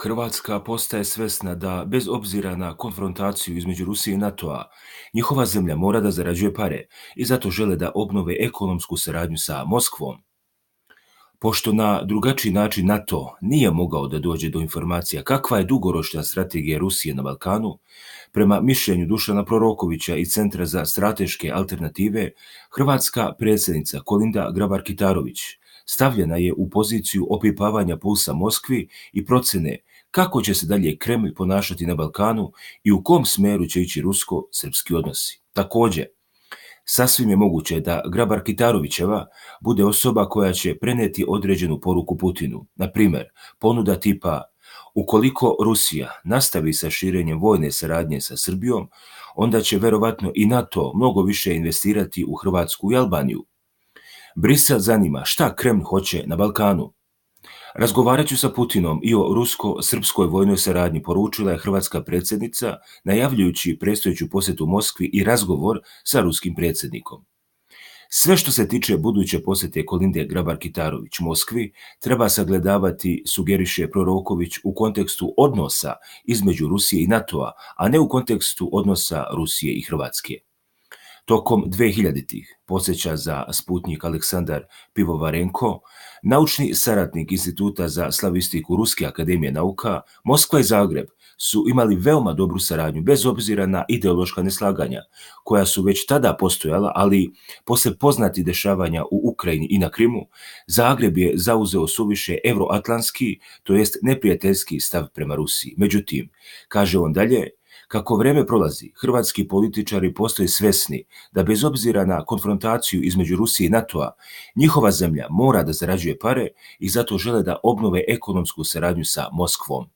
Hrvatska postaje svesna da, bez obzira na konfrontaciju između Rusije i NATO-a, njihova zemlja mora da zarađuje pare i zato žele da obnove ekonomsku saradnju sa Moskvom. Pošto na drugačiji način NATO nije mogao da dođe do informacija kakva je dugoročna strategija Rusije na Balkanu, prema mišljenju Dušana Prorokovića iz Centra za strateške alternative, hrvatska predsjednica Kolinda Grabar-Kitarović stavljena je u poziciju opipavanja pulsa Moskvi i procene kako će se dalje Kremlj ponašati na Balkanu i u kom smeru će ići rusko-srpski odnosi. Također, sasvim je moguće da Grabar-Kitarovićeva bude osoba koja će preneti određenu poruku Putinu. Na primjer, ponuda tipa: ukoliko Rusija nastavi sa širenjem vojne saradnje sa Srbijom, onda će verovatno i NATO mnogo više investirati u Hrvatsku i Albaniju. Brisel zanima šta Kremlj hoće na Balkanu. Razgovarat ću sa Putinom i o rusko-srpskoj vojnoj saradnji, poručila je hrvatska predsjednica, najavljujući predstojeću posjetu Moskvi i razgovor sa ruskim predsjednikom. Sve što se tiče buduće posjete Kolinde Grabar-Kitarović Moskvi treba sagledavati, sugeriše Proroković, u kontekstu odnosa između Rusije i NATO-a, a ne u kontekstu odnosa Rusije i Hrvatske. Tokom 2000-ih, podsjeća za Sputnjik Aleksandar Pivovarenko, naučni saradnik Instituta za slavistiku Ruske akademije nauka, Moskva i Zagreb su imali veoma dobru saradnju bez obzira na ideološka neslaganja, koja su već tada postojala, ali posle poznatih dešavanja u Ukrajini i na Krimu, Zagreb je zauzeo suviše euroatlantski, to jest neprijateljski stav prema Rusiji. Međutim, kaže on dalje, kako vreme prolazi, hrvatski političari postaju svesni da bez obzira na konfrontaciju između Rusije i NATO-a, njihova zemlja mora da zarađuje pare i zato žele da obnove ekonomsku saradnju sa Moskvom.